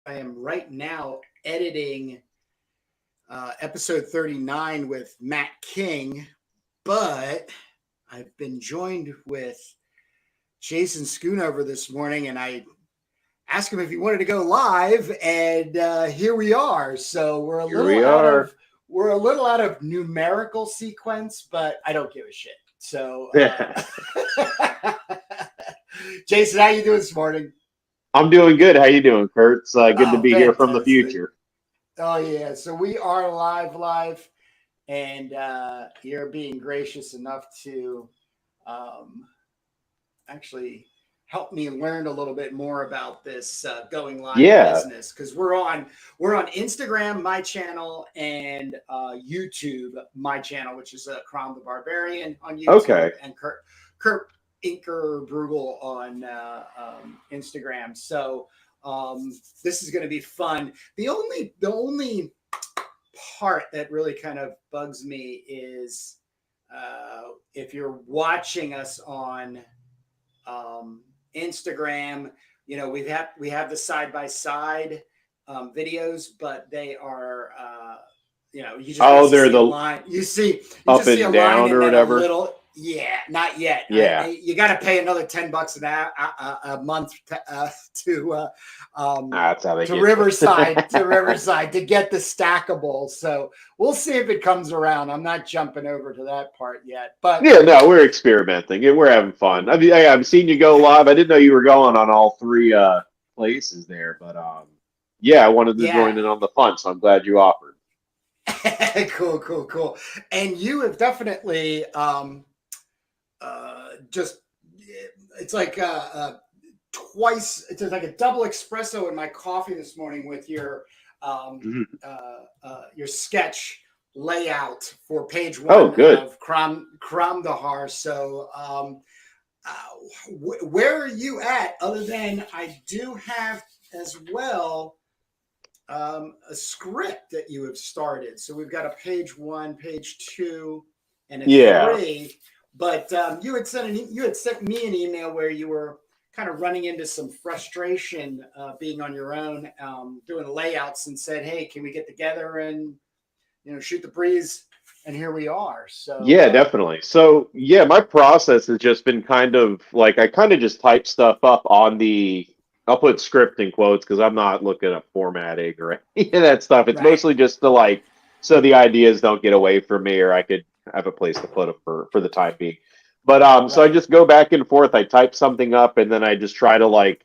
I am right now editing episode 39 with Matt King, but I've been joined with Jason Schoonover this morning, and I asked him if he wanted to go live, and here we are. So we're a little out of numerical sequence, but I don't give a shit. So, Jason, how you doing this morning? I'm doing good. How you doing, Kurt? It's good to be here from the future. Oh, yeah. So we are live, and you're being gracious enough to actually help me learn a little bit more about this going live business, because we're on Instagram, my channel, and YouTube, my channel, which is CROM the Barbarian on YouTube, and Kurt Inker Brugel on Instagram. So this is going to be fun. The only part that really kind of bugs me is if you're watching us on Instagram, you know, we have the side-by-side videos, but they are you know, you just they're the line. You up just see and a down line or whatever. Not yet. Yeah, you got to pay another $10 a month to Riverside to get the stackable. So we'll see if it comes around. I'm not jumping over to that part yet, but yeah, no, we're experimenting and we're having fun. I mean, I've seen you go live. I didn't know you were going on all three places there, but yeah, I wanted to join in on the fun, so I'm glad you offered. Cool. And you have definitely it's like twice. It's like a double espresso in my coffee this morning with your sketch layout for page one of Cromdahar. So where are you at, other than I do have as well a script that you have started? So we've got a page one, page two, and a three. But you had sent me an email where you were kind of running into some frustration being on your own, doing layouts, and said, "Hey, can we get together and shoot the breeze?" And here we are. So yeah, definitely. So yeah, my process has just been kind of like I kind of just type stuff up on the. I'll put script in quotes because I'm not looking at formatting or any of that stuff. It's mostly just to so the ideas don't get away from me, or I could have a place to put them for the time being. But so I just go back and forth. I type something up, and then I just try to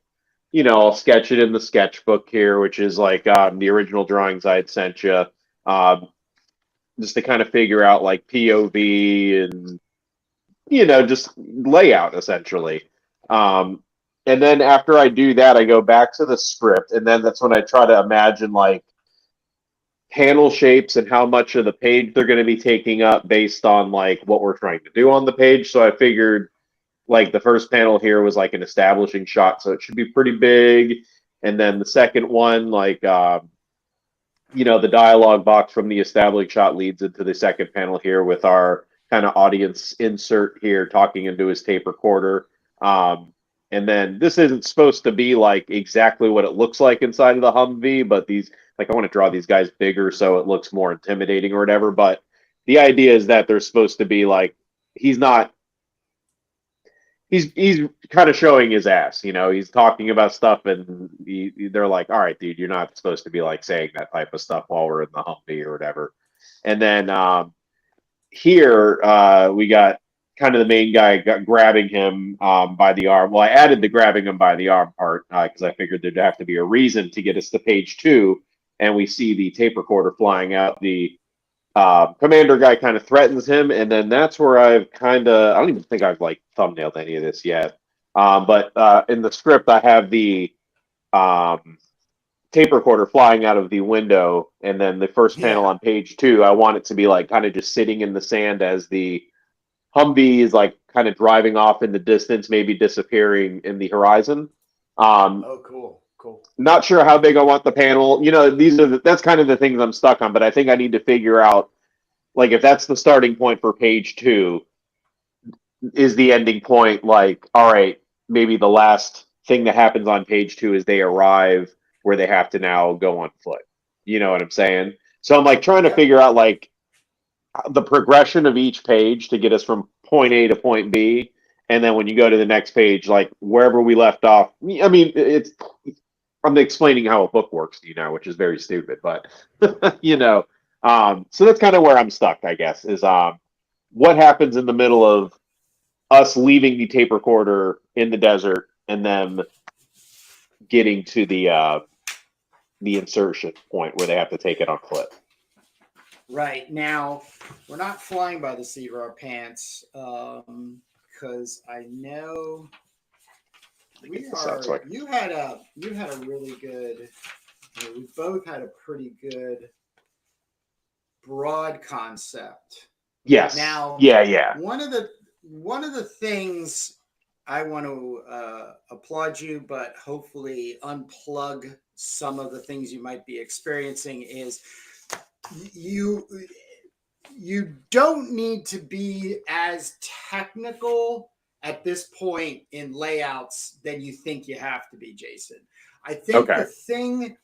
I'll sketch it in the sketchbook here, which is the original drawings I had sent you, just to kind of figure out POV and just layout essentially. And then after I do that, I go back to the script, and then that's when I try to imagine panel shapes and how much of the page they're going to be taking up based on what we're trying to do on the page. So I figured the first panel here was an establishing shot, so it should be pretty big. And then the second one, the dialogue box from the establishing shot leads into the second panel here with our kind of audience insert here talking into his tape recorder. And then this isn't supposed to be exactly what it looks like inside of the Humvee, but these I want to draw these guys bigger so it looks more intimidating or whatever. But the idea is that they're supposed to be he's kind of showing his ass, he's talking about stuff, and they're all right, dude, you're not supposed to be saying that type of stuff while we're in the Humvee or whatever. And then here we got kind of the main guy grabbing him by the arm. Well, I added the grabbing him by the arm part because I figured there'd have to be a reason to get us to page 2, and we see the tape recorder flying out. The commander guy kind of threatens him, and then that's where I don't even think I've thumbnailed any of this yet. But in the script, I have the tape recorder flying out of the window, and then the first panel on page 2, I want it to be kind of just sitting in the sand as the Humvee is kind of driving off in the distance, maybe disappearing in the horizon. Cool. Not sure how big I want the panel. That's kind of the things I'm stuck on, but I think I need to figure out if that's the starting point for page 2, is the ending point all right, maybe the last thing that happens on page 2 is they arrive where they have to now go on foot. You know what I'm saying? So I'm like trying to figure out like the progression of each page to get us from point A to point B. And then when you go to the next page, like wherever we left off, I mean, I'm explaining how a book works to you now, which is very stupid, but you know, so that's kind of where I'm stuck, I guess, is what happens in the middle of us leaving the tape recorder in the desert and then getting to the insertion point where they have to take it on foot. Right. Now, we're not flying by the seat of our pants, because I know you had a really good, we both had a pretty good broad concept. Yes. Now, yeah. One of the things I want to applaud you, but hopefully unplug some of the things you might be experiencing is you don't need to be as technical at this point in layouts than you think you have to be, Jason. I think the thing,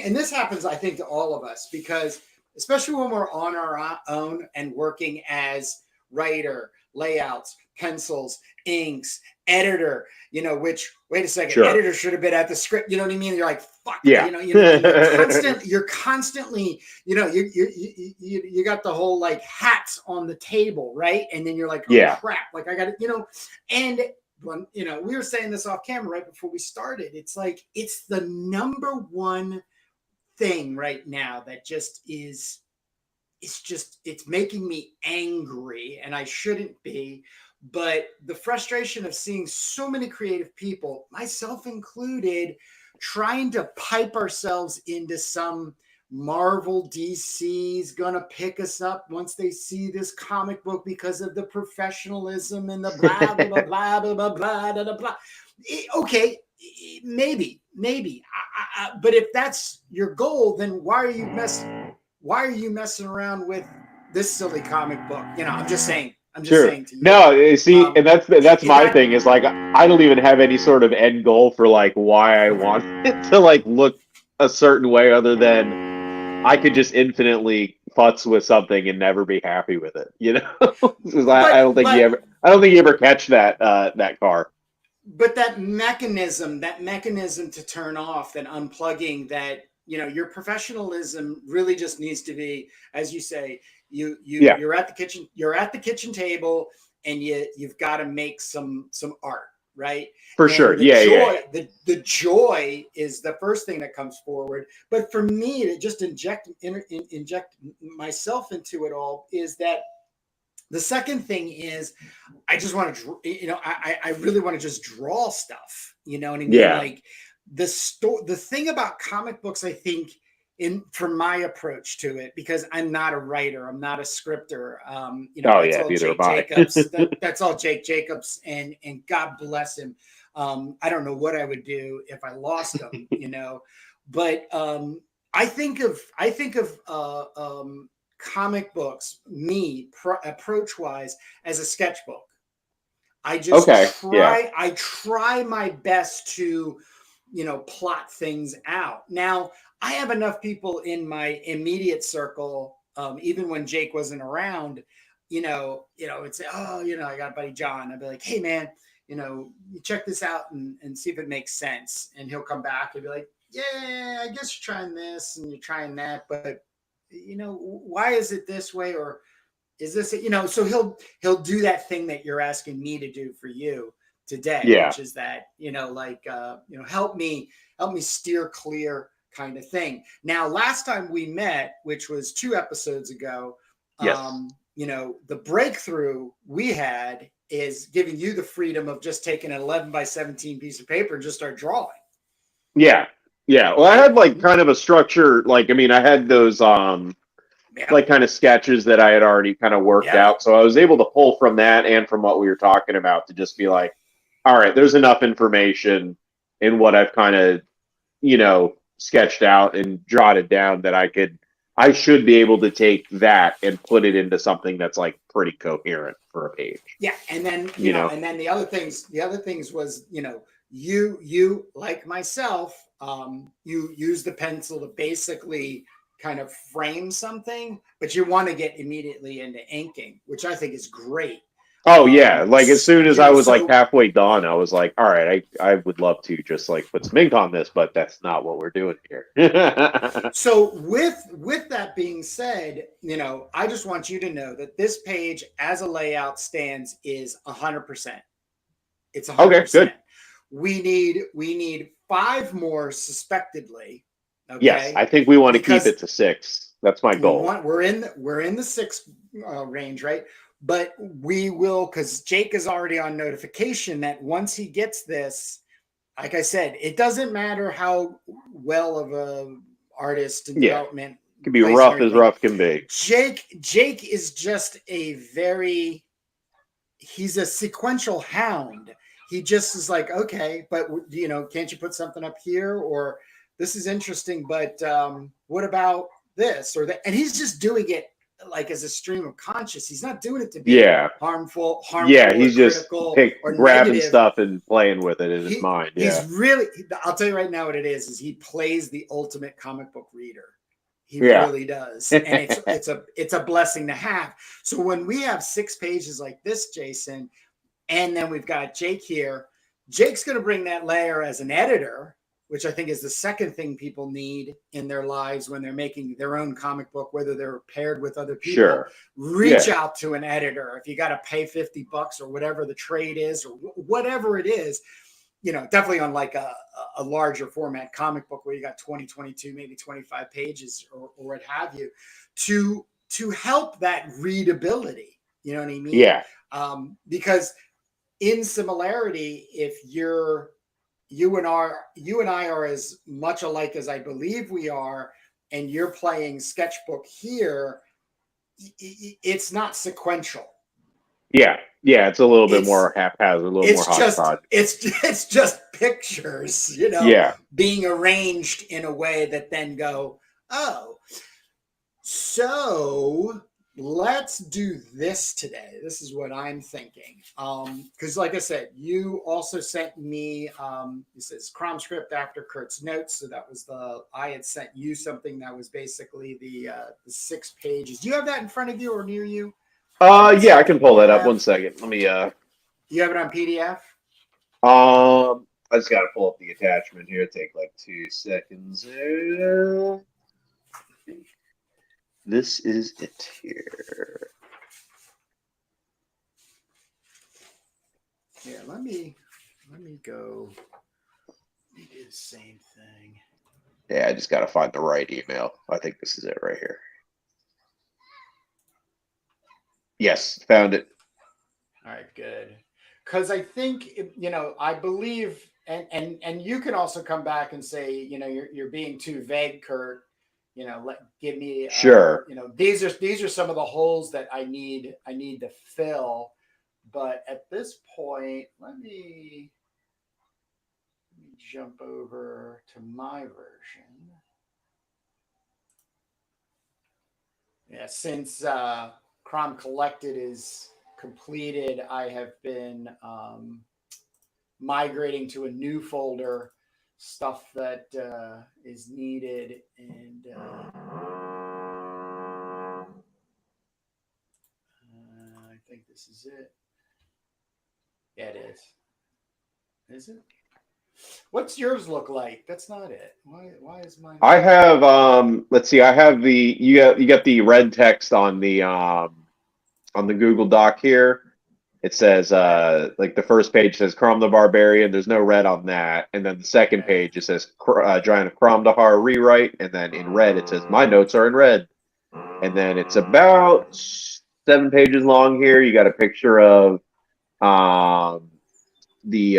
and this happens, I think, to all of us, because especially when we're on our own and working as writer, layouts, pencils, inks, editor, which, wait a second, editor should have been at the script. You know what I mean? You're like, fuck, you're constantly, you got the whole like hats on the table, right? And then you're like, oh crap, like I got to, and when, we were saying this off camera right before we started. It's like, it's the number one thing right now that just is, it's making me angry, and I shouldn't be, but the frustration of seeing so many creative people, myself included, trying to pipe ourselves into some Marvel, DC's gonna pick us up once they see this comic book because of the professionalism and the blah, blah, blah, blah, blah, blah, blah, blah, blah, blah. Okay, maybe. But if that's your goal, then why are you messing around with this silly comic book? I'm just saying. I'm just saying to you. No, see, and that's my thing is like I don't even have any sort of end goal for like why I want it to like look a certain way, other than I could just infinitely futz with something and never be happy with it. Because I don't think you ever catch that car. But that mechanism to turn off, that unplugging, that your professionalism really just needs to be, as you say, you're at the kitchen table, and you've got to make some art, right? For sure. The joy is the first thing that comes forward. But for me to just inject myself into it all is that the second thing is I just want to, I really want to just draw stuff. You know what I mean? Yeah. Like the thing about comic books, I think, for my approach to it, because I'm not a writer, I'm not a scripter. That's all Jake Jacobs, and God bless him. I don't know what I would do if I lost him, but I think of comic books, approach wise, as a sketchbook. I just I try my best to, plot things out. Now, I have enough people in my immediate circle, even when Jake wasn't around, it's, I got a buddy John. I'd be like, hey man, you check this out and see if it makes sense. And he'll come back and be like, yeah, I guess you're trying this and you're trying that, but why is it this way? Or is this, so he'll do that thing that you're asking me to do for you today, which is that, help me steer clear kind of thing. Now, last time we met, which was 2 episodes ago, the breakthrough we had is giving you the freedom of just taking an 11 by 17 piece of paper and just start drawing. Yeah. Well, I had like kind of a structure, like, I had those, like kind of sketches that I had already kind of worked out. So I was able to pull from that and from what we were talking about to just be like, all right, there's enough information in what I've kind of, sketched out and jotted down that I should be able to take that and put it into something that's like pretty coherent for a page. Yeah. And then, and then the other things was, you like myself, You use the pencil to basically kind of frame something, but you want to get immediately into inking, which I think is great. Oh yeah, like as soon as I was like so halfway done, I was like, all right, I would love to just like put some ink on this, but that's not what we're doing here. So with that being said, I just want you to know that this page as a layout stands is 100%. It's 100%. Okay, good. We need 5 more suspectedly. Okay. Yes, I think we want to keep it to 6. That's my goal. We're in the 6 range, right? But we will, because Jake is already on notification that once he gets this, like I said, it doesn't matter how well of a artist and development. It can be rough as rough can be. Jake is just he's a sequential hound. He just is like, okay, but can't you put something up here? Or this is interesting, but what about this or that? And he's just doing it like as a stream of conscious. He's not doing it to be harmful. Yeah, he's just grabbing negative stuff and playing with it in his mind. Yeah, he's really. I'll tell you right now what it is he plays the ultimate comic book reader. He really does, and it's a blessing to have. So when we have 6 pages like this, Jason, and then we've got Jake here, Jake's going to bring that layer as an editor, which I think is the second thing people need in their lives when they're making their own comic book, whether they're paired with other people. Sure. Reach out to an editor. If you got to pay $50 or whatever the trade is, or whatever it is, definitely on like a larger format comic book where you got 20, 22, maybe 25 pages or what have you, to help that readability. You know what I mean? Yeah. Because in similarity, if you and I are as much alike as I believe we are, and you're playing sketchbook here, it's not sequential. Yeah, it's a little bit more haphazard, a little more hodgepodge. It's just pictures, being arranged in a way that then go, oh, so let's do this today. This is what I'm thinking. Because like I said, you also sent me, it says CROM script after Kurt's notes. So that was I had sent you something that was basically the 6 pages. Do you have that in front of you or near you? Yeah, I can pull that up. 1 second. Let me, you have it on PDF? I just got to pull up the attachment here. Take like 2 seconds. This is it here. Yeah, let me go. Let me do the same thing. Yeah, I just got to find the right email. I think this is it right here. Yes, found it. All right, good. Because I think I believe, and you can also come back and say, you're being too vague, Kurt. Give me sure. These are some of the holes that I need to fill. But at this point, let me jump over to my version. Yeah, since CROM Collected is completed, I have been migrating to a new folder, stuff that is needed, and I think this is it. Yeah, it is. Is it? What's yours look like? That's not it. Why is mine? I have let's see, I have you got the red text on the Google Doc here. It says like the first page says Crom the Barbarian. There's no red on that. And then the second page it says Giant of Cromdahar rewrite, and then in red it says my notes are in red. And then it's about 7 pages long here. You got a picture of the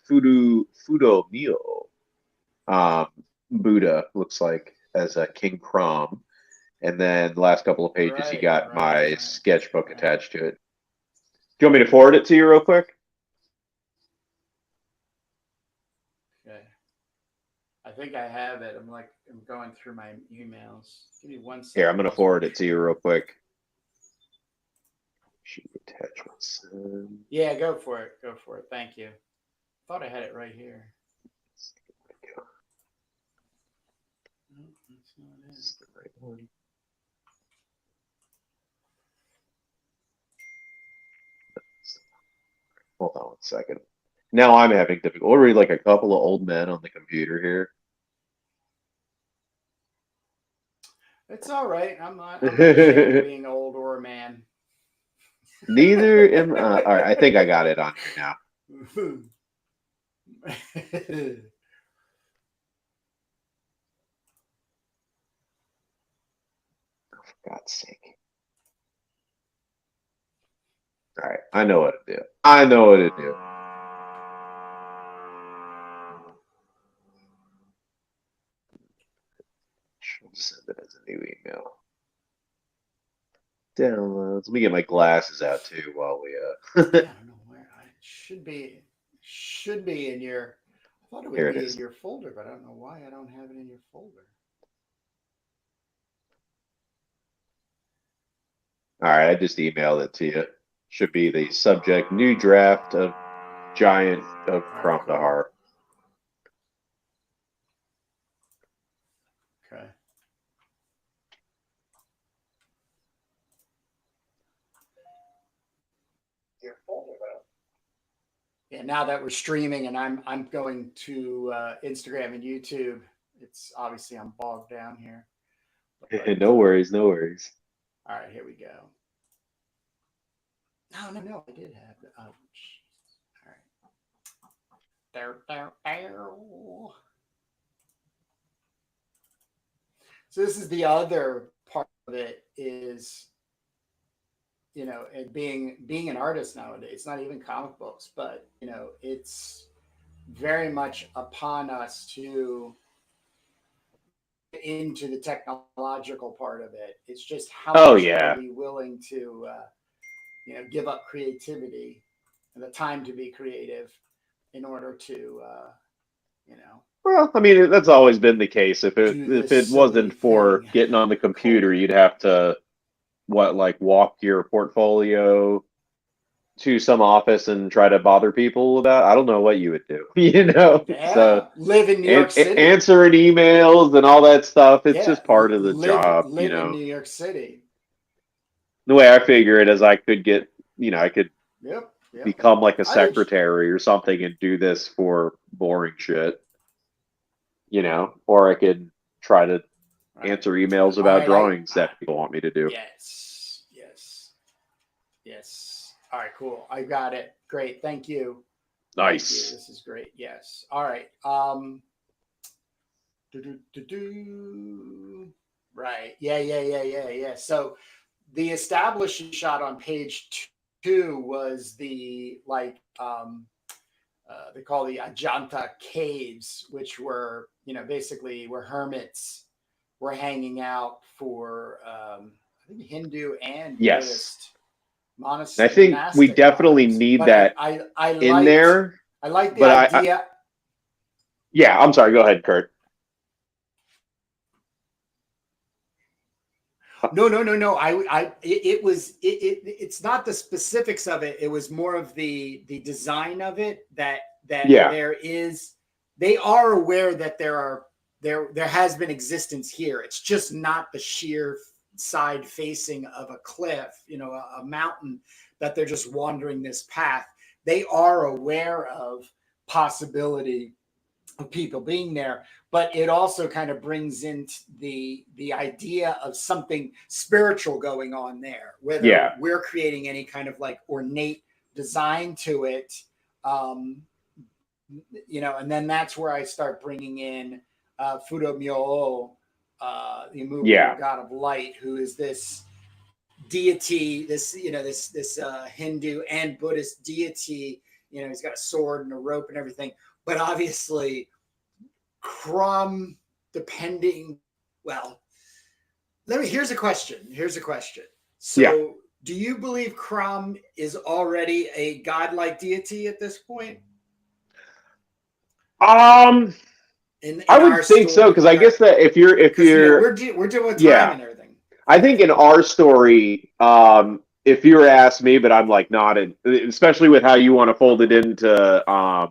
Fudo Meal Buddha, looks like, as a King Crom. And then the last couple of pages, you got my sketchbook attached to it. Do you want me to forward it to you real quick? Okay. I think I have it. I'm going through my emails. Give me 1 second. Here, I'm going to forward it to you real quick. Attachments. Yeah, go for it. Go for it. Thank you. Thought I had it right here. This is the right one. Hold on one second. Now I'm having difficulty. We'll read like a couple of old men on the computer here. It's all right. I'm not ashamed of being old or a man. Neither am I. All right, I think I got it on here now. Oh, for God's sake. All right, I know what to do. I know what to do. I'll send it as a new email. Downloads. Let me get my glasses out too while we I don't know where it should be in your. I thought it would be in your folder, but I don't know why I don't have it in your folder. All right, I just emailed it to you. Should be the subject: new draft of Giant of Cromdahar. Okay. Your folder, yeah. Now that we're streaming and I'm going to Instagram and YouTube, it's obviously I'm bogged down here. No worries, no worries. All right, here we go. No, I did have it. Oh, all right. There. So this is the other part of it is, you know, it being an artist nowadays. It's not even comic books, but you know, it's very much upon us to get into the technological part of it. It's just how much are we willing to you know, give up creativity and the time to be creative in order to, you know. Well, I mean, that's always been the case. If it wasn't for getting on the computer, you'd have to, walk your portfolio to some office and try to bother people about. I don't know what you would do, you know. Yeah, so live in New York City, answering emails and all that stuff. It's just part of the job, you know. In New York City. The way I figure it is, I could get, you know, I could become like a secretary or something and do this for boring shit, you know, or I could try to answer emails about drawings that people want me to do. Yes. All right, cool. I got it. Great. Thank you. Nice. Thank you. This is great. Yes. All right. Right. Yeah. So the establishing shot on page 2 was the they call the Ajanta caves, which were, you know, basically where hermits were hanging out for I think Hindu and Buddhist monasteries. I think we definitely need that in there. I like the idea. Yeah, I'm sorry. Go ahead, Kurt. No. It's not the specifics of it. It was more of the design of it that there is. They are aware that there has been existence here. It's just not the sheer side facing of a cliff, you know, a mountain that they're just wandering this path. They are aware of possibility of people being there, but it also kind of brings in the idea of something spiritual going on there, whether we're creating any kind of like ornate design to it, you know, and then that's where I start bringing in Fudo Myo, the immovable god of light, who is this deity, this, you know, this Hindu and Buddhist deity. You know, he's got a sword and a rope and everything. But obviously, Crom, depending, well, here's a question. So, do you believe Crom is already a godlike deity at this point? I would think so, because I guess that if you're we're dealing with time and everything. I think in our story, if you were to ask me, but I'm like not in, especially with how you want to fold it into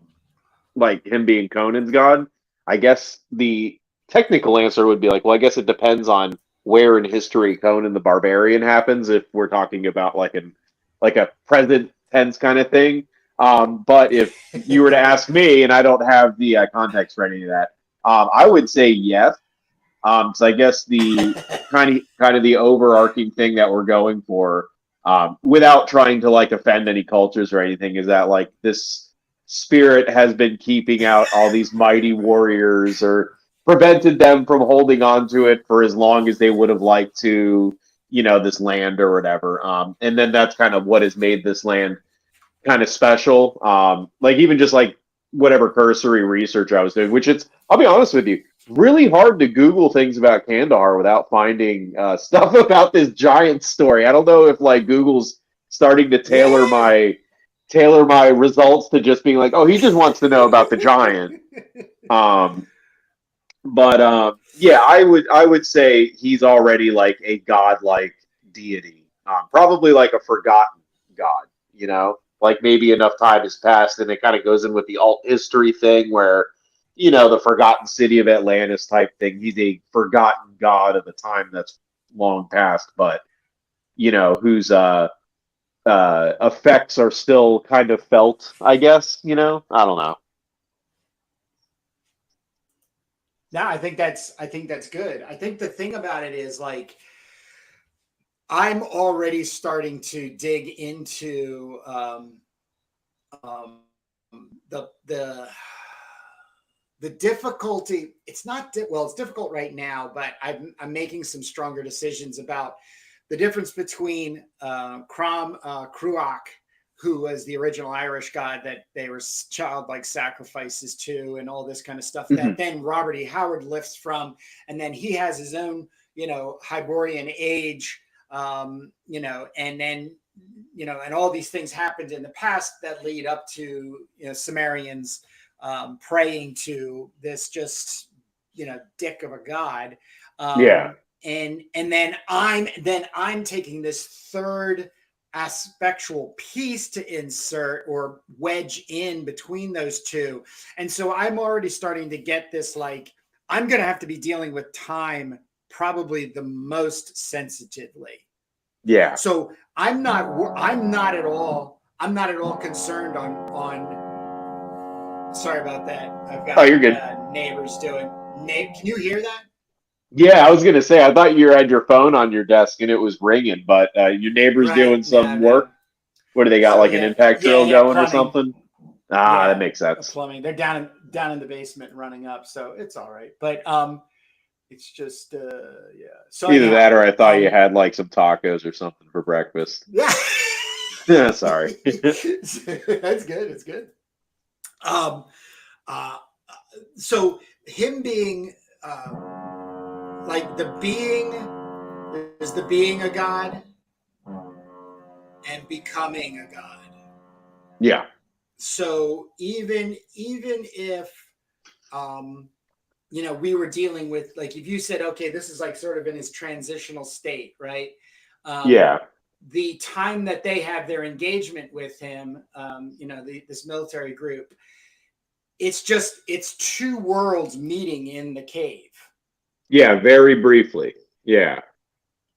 like him being Conan's god. I guess the technical answer would be like, well, I guess it depends on where in history Conan the Barbarian happens. If we're talking about like a present tense kind of thing. But if you were to ask me, and I don't have the context for any of that, I would say yes. So I guess the kind of the overarching thing that we're going for, without trying to like offend any cultures or anything, is that like this spirit has been keeping out all these mighty warriors or prevented them from holding on to it for as long as they would have liked to, this land or whatever. And then that's kind of what has made this land kind of special. Like even just like whatever cursory research I was doing, which I'll be honest with you, really hard to Google things about Kandahar without finding stuff about this giant story. I don't know if like Google's starting to tailor my results to just being like, oh, he just wants to know about the giant. Yeah, I would say he's already like a godlike deity, probably like a forgotten god, like maybe enough time has passed, and it kind of goes in with the alt history thing where, the forgotten city of Atlantis type thing. He's a forgotten god of a time that's long past, but whose effects are still kind of felt, I guess. I don't know. No, I think that's good. I think the thing about it is like I'm already starting to dig into the difficulty. It's not well, it's difficult right now, but I'm making some stronger decisions about the difference between Cruach, who was the original Irish god that they were childlike sacrifices to and all this kind of stuff that then Robert E. Howard lifts from. And then he has his own, Hyborian age, and then, and all these things happened in the past that lead up to, Sumerians praying to this just, dick of a god. And then I'm taking this third aspectual piece to insert or wedge in between those two. And so I'm already starting to get this, like, I'm going to have to be dealing with time probably the most sensitively. Yeah. So I'm not at all concerned on, sorry about that. I've got you're good. Neighbors doing, can you hear that? Yeah, I was gonna say I thought you had your phone on your desk and it was ringing, but your neighbor's doing some work. What do they got? So like an impact drill going plumbing. Or something? That makes sense. Plumbing. They're down in the basement running up, so it's all right. But it's just So either that or I thought you had like some tacos or something for breakfast. Yeah. Yeah, sorry. That's good. It's good. So him being like there's the being a god and becoming a god. Yeah. So even if we were dealing with, like, if you said, okay, this is like sort of in his transitional state, right? The time that they have their engagement with him, this military group, it's two worlds meeting in the cave. Yeah, very briefly. Yeah.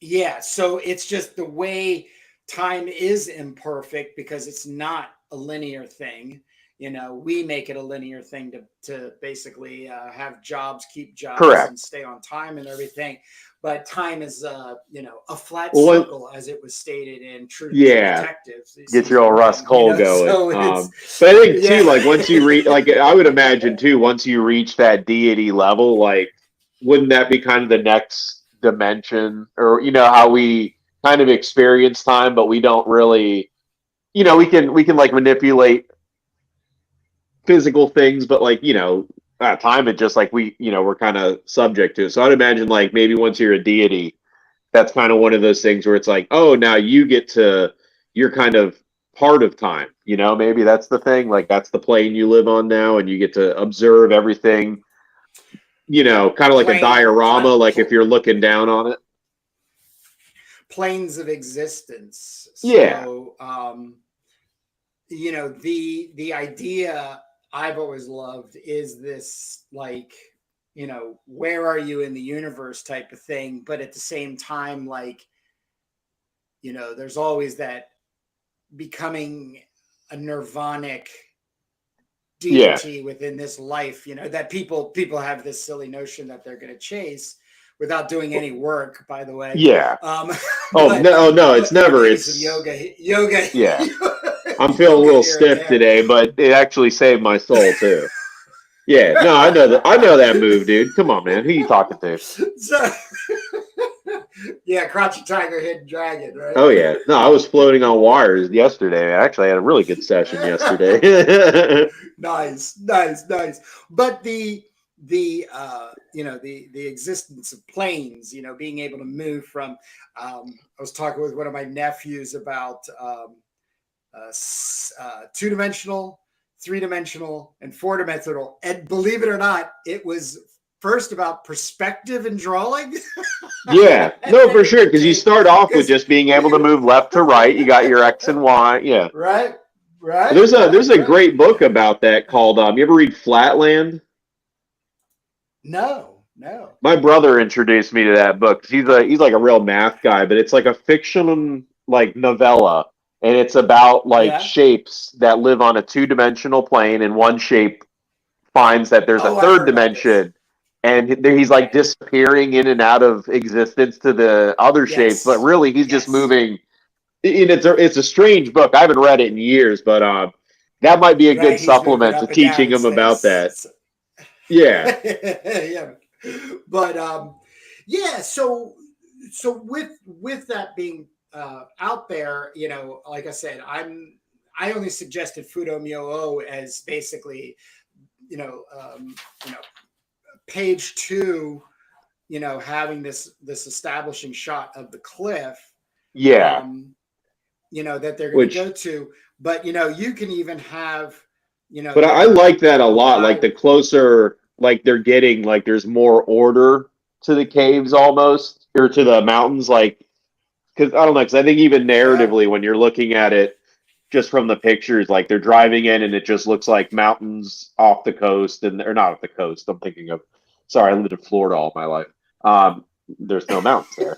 Yeah. So it's just the way time is imperfect because it's not a linear thing. We make it a linear thing to basically have jobs, keep jobs, correct, and stay on time and everything. But time is, a flat circle, as it was stated in True Detective. Get your old Russ Cole going. So but I think too, like once you reach, like I would imagine too, once you reach that deity level, like wouldn't that be kind of the next dimension, or how we kind of experience time, but we don't really, we can like manipulate physical things, but like time, it just like we're kind of subject to it. So I'd imagine like maybe once you're a deity, that's kind of one of those things where it's like, oh, now you're kind of part of time, maybe that's the thing, like that's the plane you live on now, and you get to observe everything, kind of like a diorama, like if you're looking down on it, planes of existence. So, the idea I've always loved is this, like, you know, where are you in the universe type of thing. But at the same time, like, you know, there's always that becoming a nirvanic deity within this life, you know, that people have this silly notion that they're going to chase without doing any work, by the way. Yeah. But, no, it's never. It's some yoga. Yeah. I'm feeling a little stiff today, but it actually saved my soul too. Yeah, no, I know that move, dude. Come on, man. Who you talking to? So, yeah, Crouching Tiger, Hidden Dragon, right? Oh yeah. No, I was floating on wires yesterday. I actually had a really good session yesterday. Nice. But the you know, the existence of planes, you know, being able to move from I was talking with one of my nephews about two-dimensional, three-dimensional, and four-dimensional. And believe it or not, it was first about perspective and drawing. Yeah, no, for sure. Because you start off with just being able to move left to right. You got your X and Y. Yeah. Right. There's a great book about that called you ever read Flatland? No. My brother introduced me to that book. He's like a real math guy, but it's like a fiction like novella. And it's about like shapes that live on a two-dimensional plane, and one shape finds that there's a third dimension, and he's like disappearing in and out of existence to the other shapes. But really, he's just moving. And it's a strange book. I haven't read it in years, but that might be a good supplement to teaching him about that. Yeah. Yeah. But yeah. So with that being out there, you know, like I said, I only suggested Fudo Myo as basically, you know, page 2, you know, having this establishing shot of the cliff. Yeah. You know, that they're going to go to, but you know, you can even have, you know. But I like that a lot. Like the closer, like they're getting, like there's more order to the caves almost, or to the mountains, like. Because I don't know, because I think even narratively, when you're looking at it just from the pictures, like they're driving in and it just looks like mountains off the coast, or not off the coast. I'm thinking of, sorry, I lived in Florida all my life. There's no mountains there.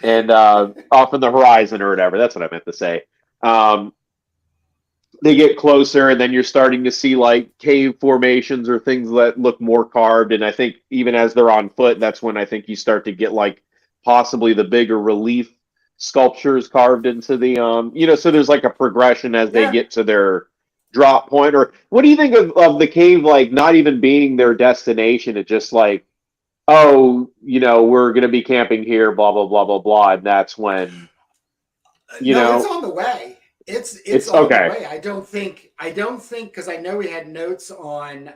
And off in the horizon or whatever. That's what I meant to say. They get closer, and then you're starting to see like cave formations or things that look more carved. And I think even as they're on foot, that's when I think you start to get like possibly the bigger relief sculptures carved into the you know, so there's like a progression as they get to their drop point. Or what do you think of the cave, like not even being their destination? It's just like, oh, you know, we're gonna be camping here, blah blah blah blah blah, and that's when you know it's on the way. It's on the way. I don't think because I know we had notes on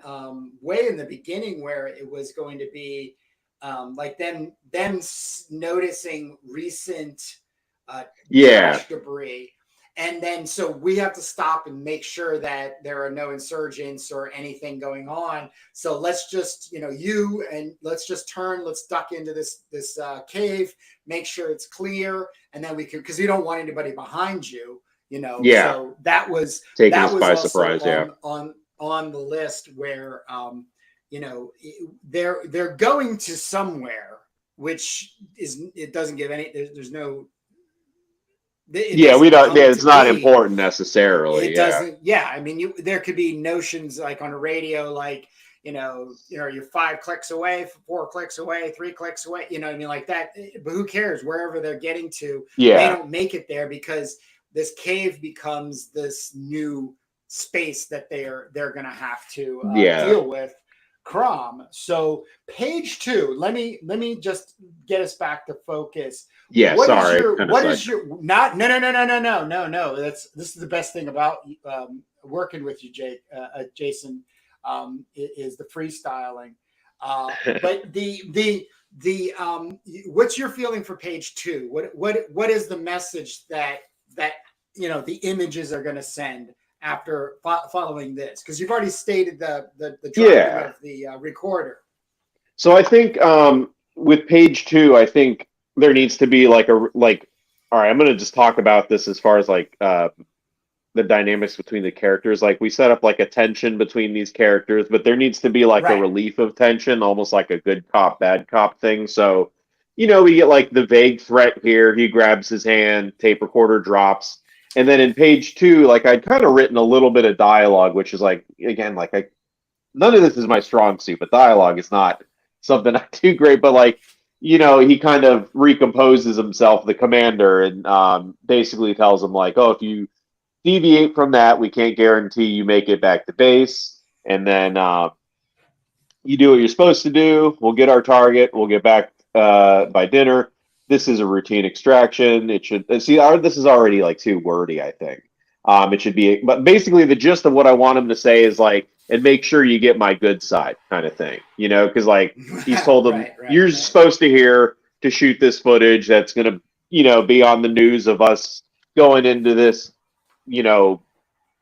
way in the beginning where it was going to be like them noticing recent trash debris, and then so we have to stop and make sure that there are no insurgents or anything going on. So let's just, you know, let's just turn, let's duck into this cave, make sure it's clear, and then we can, because you don't want anybody behind you, you know. So that was taking us by surprise. On the list where you know, they're going to somewhere, which it doesn't give any. There's no. We don't. Yeah, it's not important necessarily. It doesn't. Yeah, I mean, there could be notions like on a radio, like you know, you're 5 clicks away, 4 clicks away, 3 clicks away. You know what I mean, like that. But who cares? Wherever they're getting to, they don't make it there because this cave becomes this new space that they're going to have to deal with. CROM. So page 2. Let me just get us back to focus. Yeah, what sorry. Is your not? No. This is the best thing about working with you, Jason. Is the freestyling. But the what's your feeling for page 2? What is the message that you know the images are going to send after following this? Because you've already stated the driving of the recorder. So I think with page 2, I think there needs to be all right, I'm going to just talk about this as far as like the dynamics between the characters. Like we set up like a tension between these characters, but there needs to be like a relief of tension, almost like a good cop, bad cop thing. So, we get like the vague threat here. He grabs his hand, tape recorder drops. And then in page 2, like I'd kind of written a little bit of dialogue, which is like, again, like none of this is my strong suit, but dialogue is not something I do great. But like, he kind of recomposes himself, the commander, and basically tells him like, oh, if you deviate from that, we can't guarantee you make it back to base. And then you do what you're supposed to do. We'll get our target. We'll get back by dinner. This is a routine extraction. It should see. This is already like too wordy, I think. It should be, but basically the gist of what I want him to say is like, and make sure you get my good side, kind of thing, because like he's told them you're supposed to hear to shoot this footage that's gonna, be on the news of us going into this,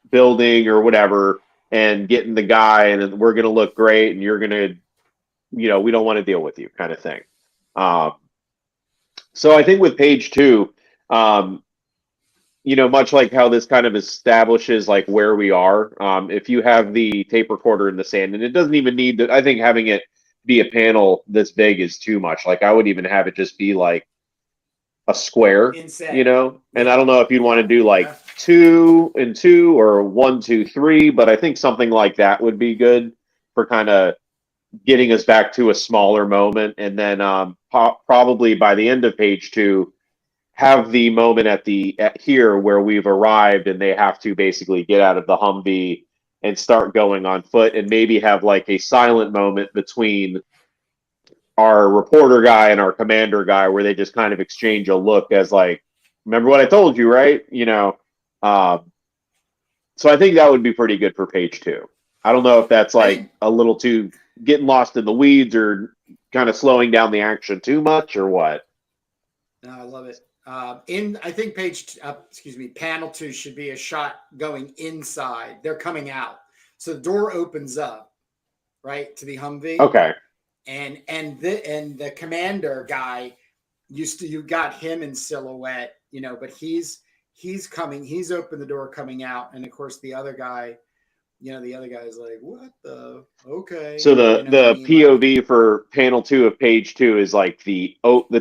building or whatever, and getting the guy, and we're gonna look great, and you're gonna, we don't want to deal with you, kind of thing. So I think with page 2, much like how this kind of establishes like where we are, if you have the tape recorder in the sand, and it doesn't even need to, I think having it be a panel this big is too much. Like I would even have it just be like a square, and I don't know if you'd want to do like 2 and 2 or 1, 2, 3, but I think something like that would be good for kind of getting us back to a smaller moment. And then probably by the end of page 2, have the moment at here where we've arrived and they have to basically get out of the Humvee and start going on foot, and maybe have like a silent moment between our reporter guy and our commander guy where they just kind of exchange a look as like, remember what I told you, right? So I think that would be pretty good for page 2. I don't know if that's like a little too getting lost in the weeds or kind of slowing down the action too much or what. No, I love it. I think panel 2 should be a shot going inside. They're coming out, so the door opens up, right, to the Humvee. Okay. And the commander guy, you got him in silhouette, but he's coming. He's opened the door coming out, and of course the other guy. The other guy's like, what the? Okay. So the POV for panel 2 of page 2 is like the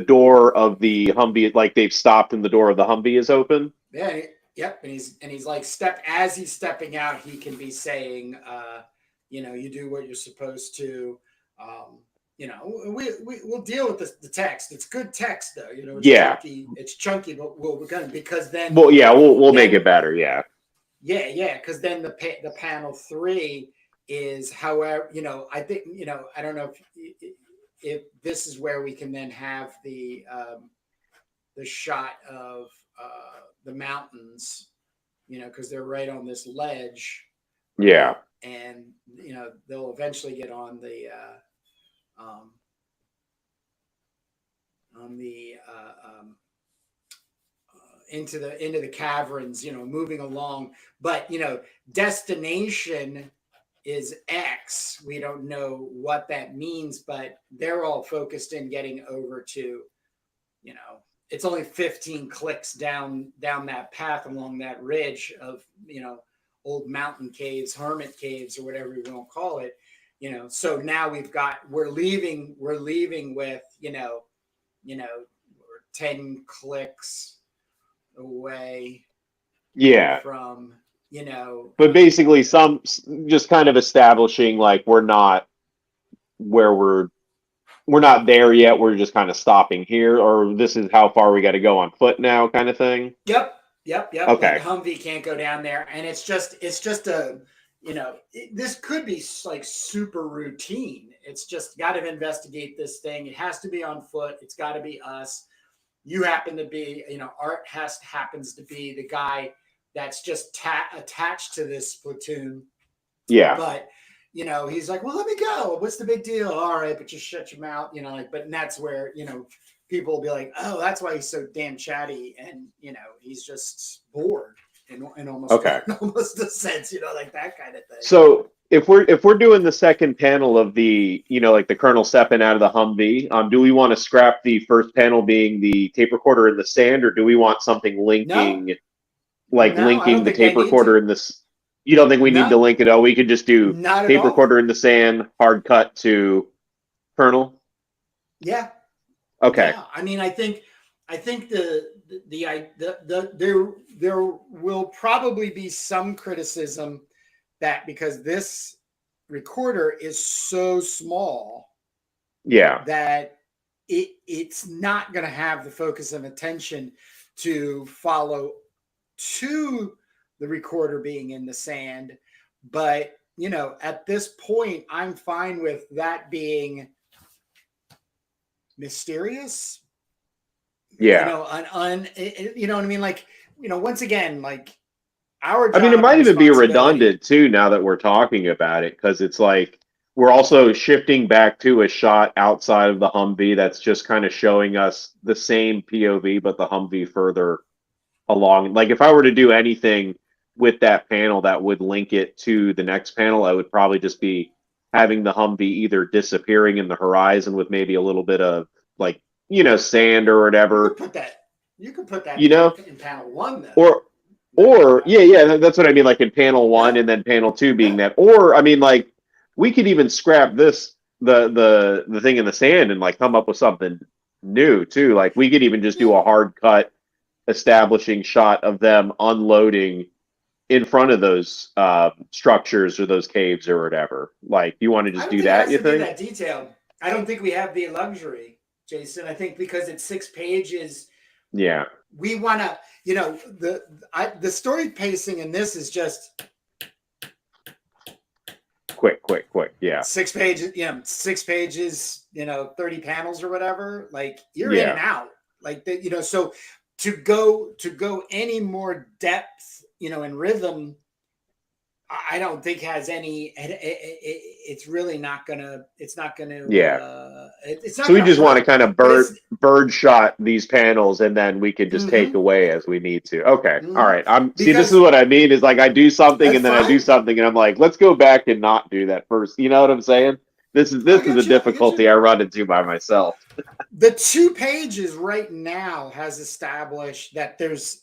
door of the Humvee, like they've stopped and the door of the Humvee is open. Yeah. Yep. And he's like as he's stepping out, he can be saying, you do what you're supposed to. We'll deal with the text. It's good text though. It's chunky, but we're gonna, because then. Well, yeah, we'll make it better. Yeah. Yeah, because then the panel 3 is, however, I think, I don't know if this is where we can then have the shot of the mountains, because they're right on this ledge. Yeah. And they'll eventually get on the into the caverns, moving along, but destination is X. We don't know what that means, but they're all focused in getting over to, it's only 15 clicks down that path along that ridge of, old mountain caves, hermit caves, or whatever we won't call it, so now we're leaving with, we're 10 clicks away from, but basically some just kind of establishing like we're not there yet, we're just kind of stopping here, or this is how far we got to go on foot now, kind of thing. Yep. Okay. Like Humvee can't go down there, and it's just a, this could be like super routine. It's just got to investigate this thing. It has to be on foot. It's got to be us. You happen to be, Art happens to be the guy that's just attached to this platoon. Yeah. But, he's like, well, let me go. What's the big deal? All right, but just shut your mouth, but that's where, people will be like, oh, that's why he's so damn chatty. And, he's just bored in almost, in almost a sense, like that kind of thing. So if we're doing the second panel of the, like the Colonel stepping out of the Humvee, do we want to scrap the first panel being the tape recorder in the sand, or do we want something linking? like No, I linking don't the think they tape need recorder to. in this. You don't think we need to No, link it? Oh, we could just do not at tape all. recorder in the sand, hard cut to kernel. Yeah. Okay. Yeah. I mean, I think there will probably be some criticism that because this recorder is so small Yeah. that it's not going to have the focus and attention to follow to the recorder being in the sand. But, you know, at this point, I'm fine with that being mysterious. Yeah. You know, you know what I mean? Like, you know, once again, like our job I mean, it might and even be responsibility. redundant too now that we're talking about it, because it's like we're also shifting back to a shot outside of the Humvee that's just kind of showing us the same POV, but the Humvee further along. Like if I were to do anything with that panel that would link it to the next panel, I would probably just be having the Humvee either disappearing in the horizon with maybe a little bit of like, you know, sand or You whatever, could put that. You could put that you know, in panel one, though. or yeah, that's what I mean, like in panel one Yeah, and then panel two being yeah. that. Or I mean, like we could even scrap this the thing in the sand and like come up with something new too. Like we could even just do Yeah. a hard cut establishing shot of them unloading in front of those structures or those caves or whatever. Like you want to I just don't do think it that, has you to be think? that detailed. I don't think we have the luxury, Jason. I think because it's 6 pages, Yeah. we want to, you know, the story pacing in this is just Quick. Yeah. 6 pages, you know, 6 pages, you know, 30 panels or whatever. Like you're in Yeah. and out, like that, you know. So to go any more depth, you know, and rhythm, I don't think has any. It's really not gonna. It's not gonna. Yeah. It's So not we gonna just want to hurt. kind of But it's. bird shot these panels and then we can just take Mm-hmm, away as we need to. Okay. All mm-hmm. right. I'm see this is Because what I mean is like I do something that's and then I do fine. something and I'm like, let's go back and not do that first. You know what I'm saying? I This is a get you. I get difficulty you. I run into by myself. The 2 pages right now has established that there's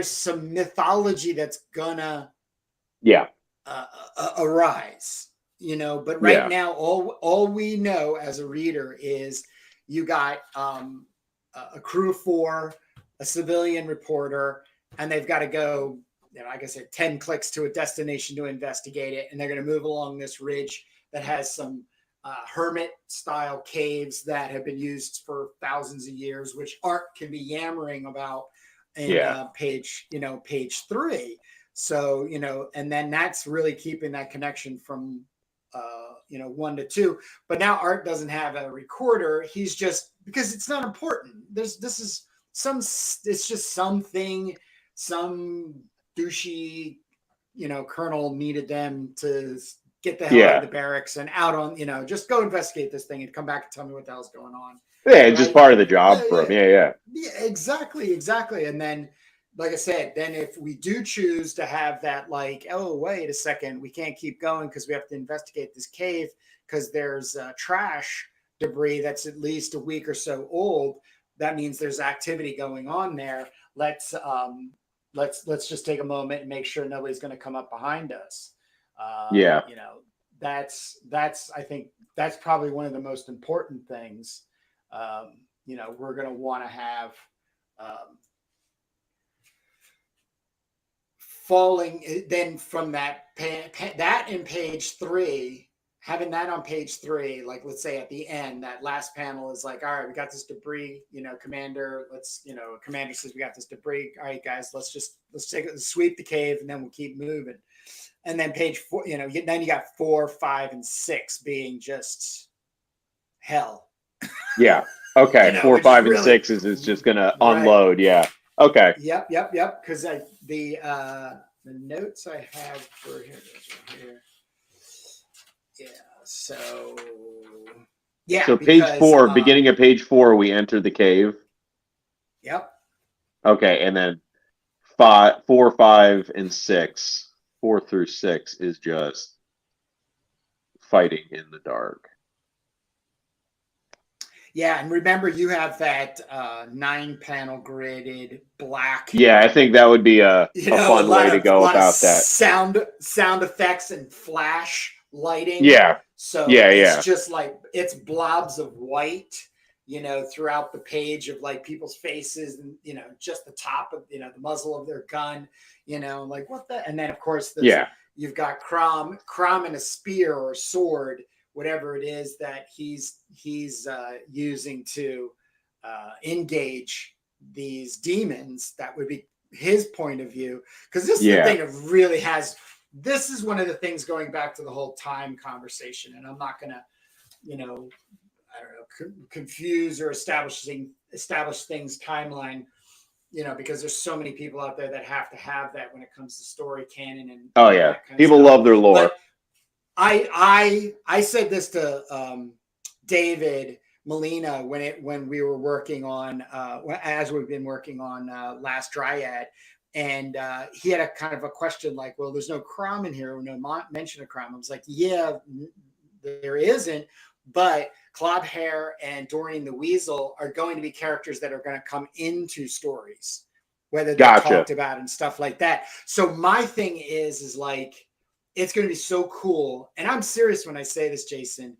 some mythology that's gonna Yeah. arise, you know. But right Yeah. now, all we know as a reader is you got a crew of 4, a civilian reporter, and they've got to go, you know, like I said, 10 clicks to a destination to investigate it, and they're going to move along this ridge that has some hermit style caves that have been used for thousands of years, which Art can be yammering about in Yeah. page 3. So, you know, and then that's really keeping that connection from, you know, 1 to 2. But now Art doesn't have a recorder. He's just, because it's not important. It's just something, some douchey, you know, colonel needed them to get the hell out of Yeah. the barracks and out on, you know, just go investigate this thing and come back and tell me what the hell's going on. Yeah, it's just Right. part of the job Yeah. for him. Yeah. Yeah. Yeah, exactly. And then, like I said, then if we do choose to have that, like, oh, wait a second, we can't keep going because we have to investigate this cave because there's trash debris that's at least a week or so old. That means there's activity going on there. Let's just take a moment and make sure nobody's going to come up behind us. Yeah. You know, that's I think that's probably one of the most important things. You know, we're going to want to have falling then from that that in page 3, having that on page 3, like let's say at the end, that last panel is like, all right, we got this debris, you know, commander, commander says we got this debris. All right, guys, let's sweep the cave and then we'll keep moving. And then page 4, you know, then you got 4, 5, and 6 being just hell. Yeah. Okay. You know, 4, which is 5, and really 6 is just gonna right. unload. Yeah. Okay. Yep. Because the notes I have for here, right here. Yeah. So yeah. So page Because 4, beginning of page 4, we enter the cave. Yep. Okay, and then 5, 4, 5, and 6. 4 through 6 is just fighting in the dark. Yeah, and remember, you have that 9-panel gridded black. Yeah, I think that would be a fun way to go about that. Sound effects and flash lighting. Yeah. So yeah, it's just like it's blobs of white, throughout the page of like people's faces and just the top of the muzzle of their gun, like what the, and then of course you've got Crom in a spear or a sword, whatever it is that he's using to engage these demons. That would be his point of view, because this is the thing that really has. This is one of the things going back to the whole time conversation, and I'm not gonna, I don't know, confuse or establish things timeline, because there's so many people out there that have to have that when it comes to story canon and people love their lore. But I said this to David Molina when we were working on as we've been working on Last Dryad, and he had a kind of a question like, well, there's no CROM in here, or no mention of CROM. I was like, yeah, there isn't, but Cromdahar and Dorian the Weasel are going to be characters that are going to come into stories, whether they're talked about and stuff like that. So my thing is like, it's going to be so cool. And I'm serious when I say this, Jason.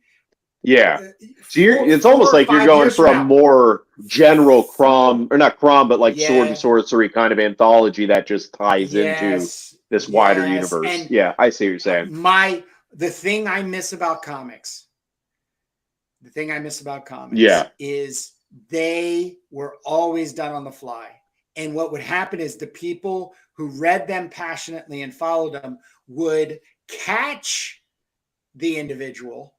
Yeah. So it's almost like you're going for a more general CROM, or not CROM, but like sword and sorcery kind of anthology that just ties into this wider universe. And I see what you're saying. The thing I miss about comics is they were always done on the fly. And what would happen is the people who read them passionately and followed them would catch the individuals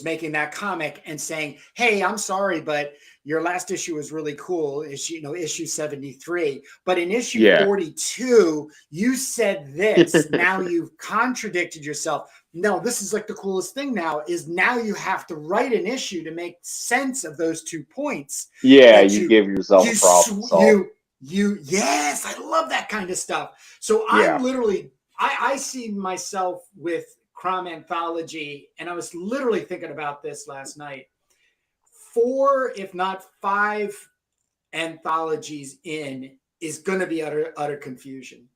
making that comic and saying, hey, I'm sorry, but your last issue was really cool, issue 73. But in issue 42, you said this. Now you've contradicted yourself. No, this is like the coolest thing now is now you have to write an issue to make sense of those 2 points. Yeah, you give yourself a problem. Yes, I love that kind of stuff. So I'm literally, I see myself with CROM Anthology, and I was literally thinking about this last night. 4, if not 5 anthologies in is going to be utter confusion.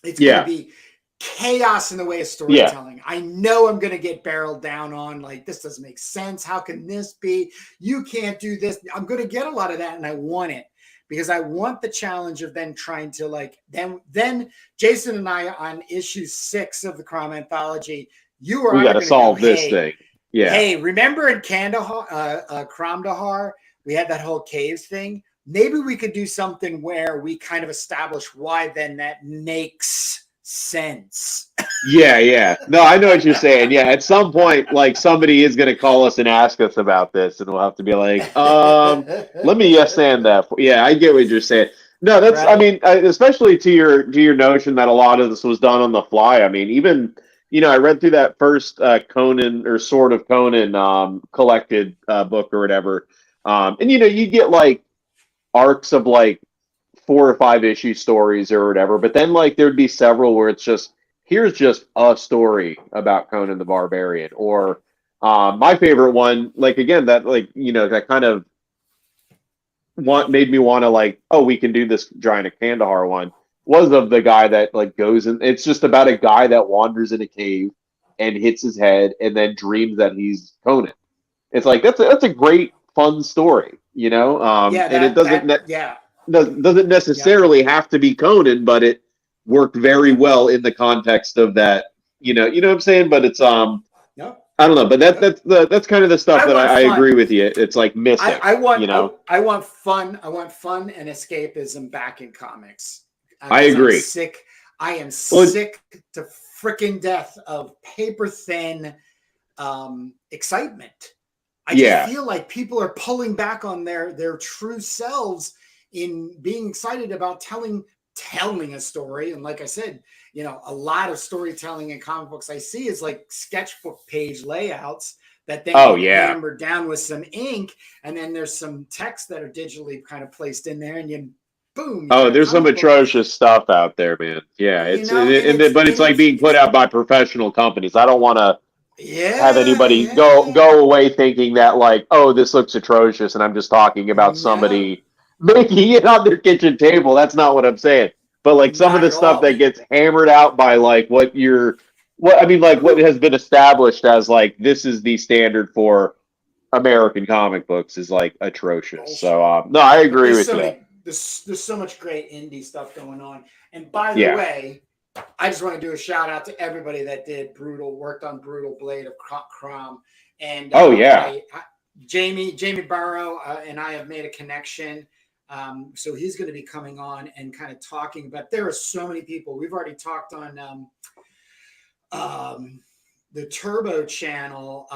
It's going to be chaos in the way of storytelling. I know I'm going to get barreled down on like, this doesn't make sense. How can this be? You can't do this. I'm going to get a lot of that, and I want it because I want the challenge of then trying to like, then Jason and I on issue 6 of the CROM Anthology, we got to solve this thing. Yeah. Hey, remember in Cromdahar, we had that whole caves thing. Maybe we could do something where we kind of establish why then that makes sense. Yeah. No, I know what you're saying. Yeah, at some point, like somebody is going to call us and ask us about this, and we'll have to be like, let me and that. Yeah, I get what you're saying. No, that's right. I mean, especially to your notion that a lot of this was done on the fly. I mean, even I read through that first Conan or Sword of Conan collected book or whatever, and you get like arcs of like 4 or 5 issue stories or whatever, but then like there'd be several where it's just here's just a story about Conan the Barbarian, or my favorite one, like again that like that kind of made me want to like, oh, we can do this Giant of Kandahar one, was of the guy that like goes and it's just about a guy that wanders in a cave and hits his head and then dreams that he's Conan. It's like that's a great fun story, and it doesn't necessarily have to be Conan, but it worked very well in the context of that, you know what I'm saying? But it's I don't know, but that's kind of the stuff that I agree with you. It's like missing. I want fun and escapism back in comics. I agree. I am sick to freaking death of paper thin excitement. I just feel like people are pulling back on their true selves in being excited about telling a story. And like I said, a lot of storytelling in comic books I see is like sketchbook page layouts that then hammered down with some ink, and then there's some text that are digitally kind of placed in there, and you boom. Oh, there's some atrocious stuff out there, man. Yeah, but it's like being put out by professional companies. I don't want to have anybody go away thinking that like, oh, this looks atrocious, and I'm just talking about somebody making it on their kitchen table. That's not what I'm saying. But like some of the stuff that gets hammered out by like what has been established as like this is the standard for American comic books is like atrocious. So no, I agree with you. There's so much great indie stuff going on. And by the way, I just want to do a shout out to everybody that worked on Brutal Blade of CROM. And Jamie Burrow and I have made a connection. So he's going to be coming on and kind of talking about, there are so many people. We've already talked on the Turbo channel.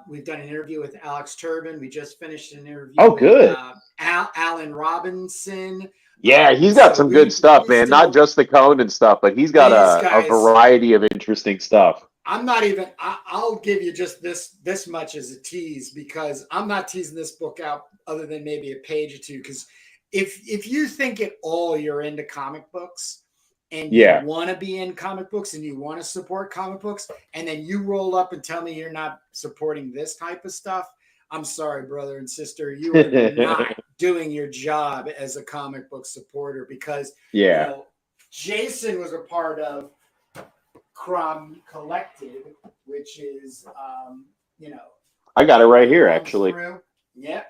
We've done an interview with Alex Turbin. We just finished an interview with Alan Robinson. Yeah, he's got some good stuff, man. Not just the Conan stuff, but he's got a variety of interesting stuff. I'll give you just this much as a tease, because I'm not teasing this book out other than maybe a page or two. Because if you think at all you're into comic books and you want to be in comic books and you want to support comic books, and then you roll up and tell me you're not supporting this type of stuff, I'm sorry, brother and sister, you are not doing your job as a comic book supporter, because Jason was a part of CROM Collective, which is I got it right here actually. Yep.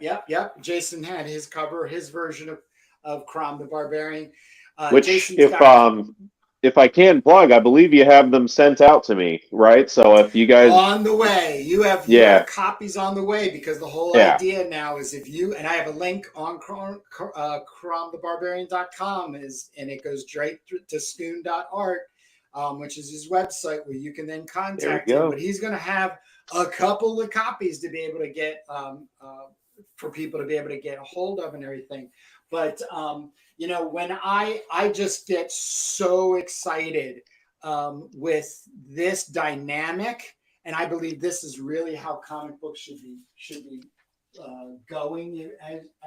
Jason had his cover, his version of CROM the Barbarian. Which if I can plug, I believe you have them sent out to me, right? So if you guys on the way, you have copies on the way, because the whole idea now is if you, and I have a link on cromthebarbarian.com and it goes straight to Schoon.art, which is his website where you can then contact him. But he's going to have a couple of copies to be able to get for people to be able to get a hold of and everything. But when I just get so excited with this dynamic, and I believe this is really how comic books should be going,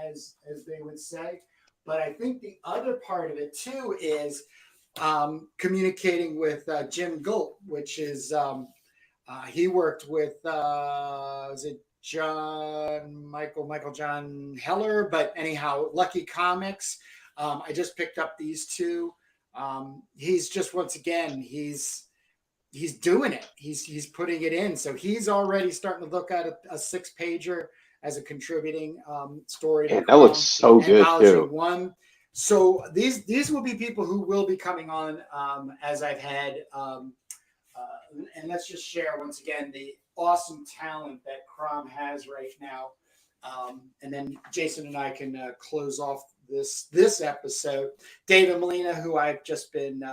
as they would say. But I think the other part of it too is communicating with Jim Gult, which is he worked with was it Michael John Heller, but anyhow, Lucky Comics. I just picked up these two. He's just, once again, he's doing it. He's putting it in. So he's already starting to look at a 6-pager as a contributing story. Man, that looks so good too. One. So these will be people who will be coming on as I've had. And let's just share once again the awesome talent that CROM has right now. And then Jason and I can close off this episode. David Molina, who I've just been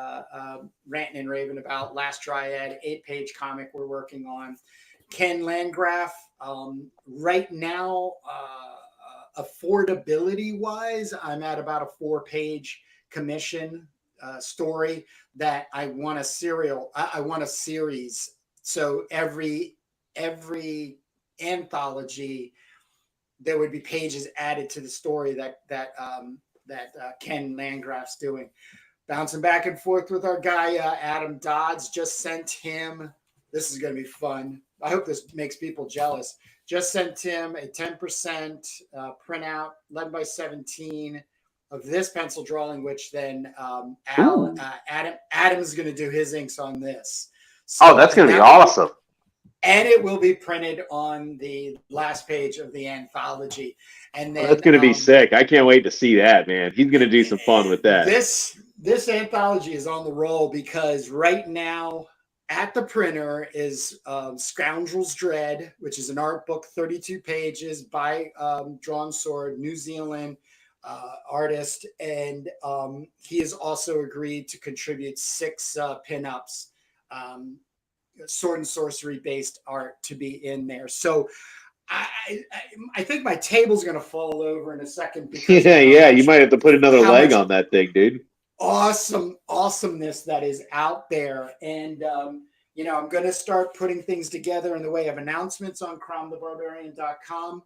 ranting and raving about, Last Dryad, 8-page comic we're working on. Ken Landgraf, right now, affordability wise, I'm at about a 4-page commission story that I want a series. So every anthology, there would be pages added to the story that Ken Landgraf's doing. Bouncing back and forth with our guy Adam Dodds. Just sent him. This is going to be fun. I hope this makes people jealous. Just sent him a 10% printout, 11x17 of this pencil drawing, which then Adam's going to do his inks on this. So, that's going to be awesome. And it will be printed on the last page of the anthology. And then that's going to be sick. I can't wait to see that, man. He's going to do some fun with that. This anthology is on the roll because right now at the printer is Scoundrel's Dread, which is an art book, 32 pages by Drawn Sword, New Zealand artist. And he has also agreed to contribute 6 pinups. Sword and sorcery based art to be in there. So I think my table's going to fall over in a second. Because you might have to put another leg on that thing, dude. Awesomeness that is out there. And, I'm going to start putting things together in the way of announcements on cromthebarbarian.com.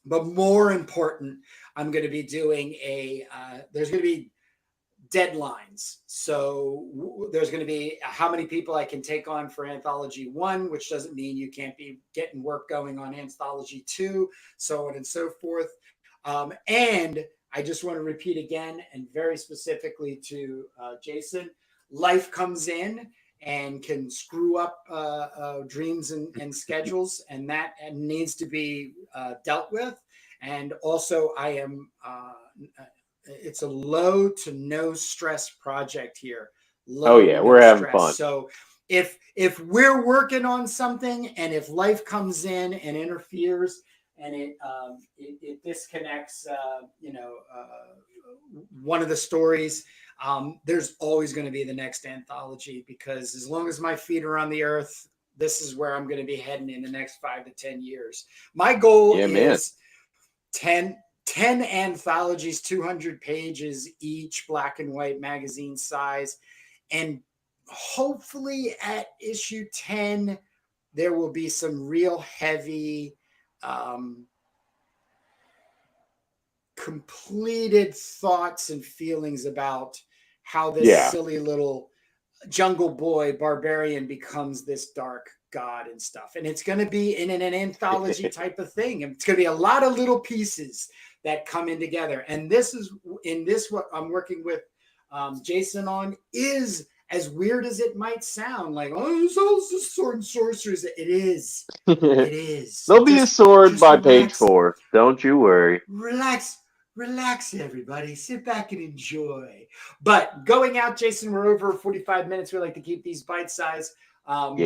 But more important, I'm going to be doing there's going to be deadlines. So there's going to be how many people I can take on for Anthology 1, which doesn't mean you can't be getting work going on Anthology 2, so on and so forth. And I just want to repeat again, and very specifically to Jason, life comes in and can screw up dreams and schedules, and that needs to be dealt with. And also, I am it's a low to no stress project here. Oh yeah, we're having fun. So if we're working on something, and if life comes in and interferes, and it disconnects, one of the stories, there's always going to be the next anthology, because as long as my feet are on the earth, this is where I'm going to be heading in the next 5 to 10 years. My goal is 10 anthologies, 200 pages each, black and white magazine size. And hopefully at issue 10, there will be some real heavy, completed thoughts and feelings about how this silly little jungle boy Barbarian becomes this dark god and stuff. And it's going to be in an anthology type of thing. And it's going to be a lot of little pieces that come in together. And this is what I'm working with Jason on, is as weird as it might sound, like, oh, this is sword and sorcerers. It is. It is. There'll be a sword by page 4. Don't you worry. Relax, everybody. Sit back and enjoy. But going out, Jason, we're over 45 minutes. We like to keep these bite-sized. And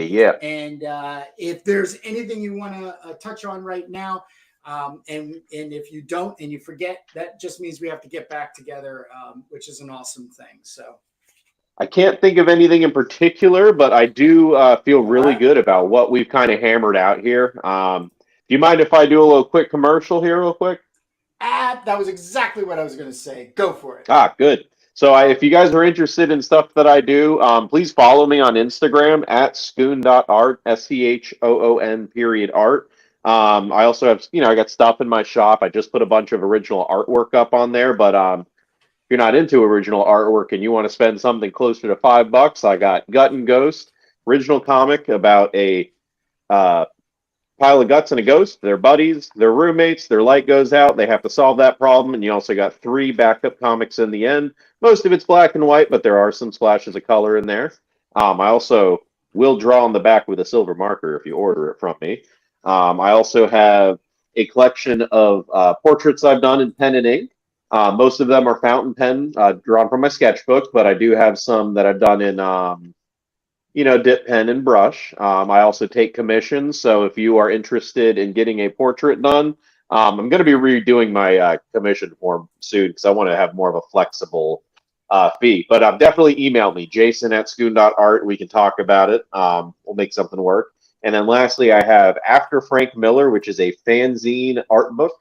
if there's anything you want to touch on right now, and if you don't and you forget, that just means we have to get back together, which is an awesome thing. So I can't think of anything in particular, but I do feel really good about what we've kind of hammered out here. Do you mind if I do a little quick commercial here real quick? That was exactly what I was going to say. Go for it. Good. So if you guys are interested in stuff that I do, please follow me on Instagram at schoon.art, SCHOON.art. I also have, I got stuff in my shop. I just put a bunch of original artwork up on there, but if you're not into original artwork and you want to spend something closer to $5, I got Gut and Ghost, original comic about a pile of guts and a ghost. They're buddies, they're roommates, their light goes out, they have to solve that problem, and you also got 3 backup comics in the end. Most of it's black and white, but there are some splashes of color in there. I also will draw on the back with a silver marker if you order it from me. I also have a collection of portraits I've done in pen and ink. Most of them are fountain pen, drawn from my sketchbook, but I do have some that I've done in dip pen and brush. I also take commissions, so if you are interested in getting a portrait done, I'm going to be redoing my commission form soon because I want to have more of a flexible fee. But definitely email me, jason@schoon.art. We can talk about it. We'll make something work. And then lastly, I have After Frank Miller, which is a fanzine art book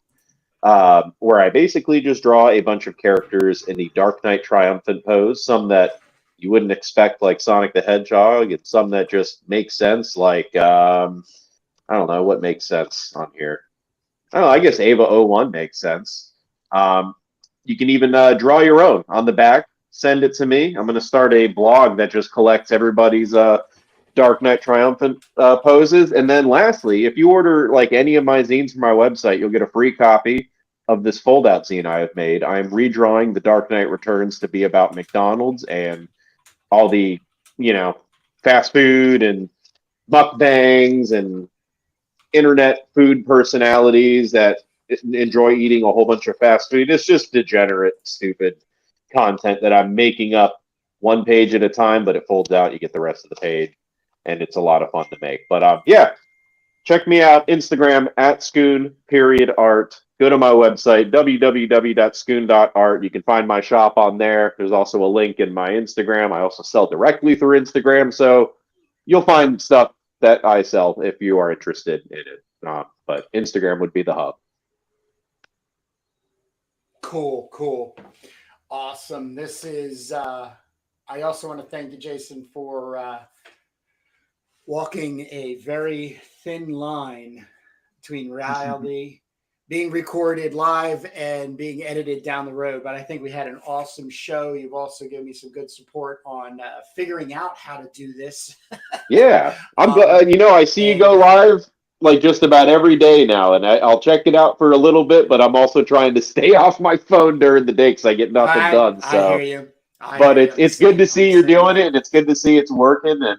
where I basically just draw a bunch of characters in the Dark Knight triumphant pose, some that you wouldn't expect, like Sonic the Hedgehog, and some that just make sense, like, I don't know, what makes sense on here? I don't know, I guess Ava 01 makes sense. You can even draw your own on the back, send it to me. I'm going to start a blog that just collects everybody's Dark Knight triumphant poses. And then lastly, if you order like any of my zines from my website, you'll get a free copy of this fold-out zine I have made. I'm redrawing The Dark Knight Returns to be about McDonald's and all the, fast food and mukbangs and internet food personalities that enjoy eating a whole bunch of fast food. It's just degenerate, stupid content that I'm making up one page at a time, but it folds out. You get the rest of the page, and it's a lot of fun to make. But check me out, Instagram @schoon.art. Go to my website, www.schoon.art. You can find my shop on there. There's also a link in my Instagram. I also sell directly through Instagram, so you'll find stuff that I sell if you are interested in it. But Instagram would be the hub. Cool. Awesome. This is, I also want to thank you, Jason, for walking a very thin line between reality being recorded live and being edited down the road. But I think we had an awesome show. You've also given me some good support on figuring out how to do this. Yeah, I see you go live like just about every day now, and I'll check it out for a little bit. But I'm also trying to stay off my phone during the day because I get nothing done. So, I hear you. But it's good to see you're doing it, and it's good to see it's working. And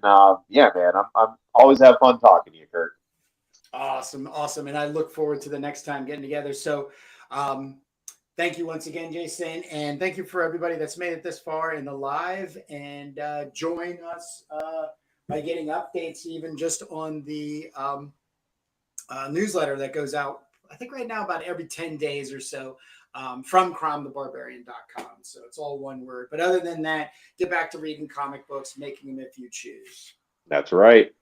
yeah, man, I'm always have fun talking to you, Kurt. Awesome. And I look forward to the next time getting together. So thank you once again, Jason. And thank you for everybody that's made it this far in the live and join us by getting updates even just on the newsletter that goes out, I think right now about every 10 days or so from cromthebarbarian.com. So it's all one word. But other than that, get back to reading comic books, making them if you choose. That's right.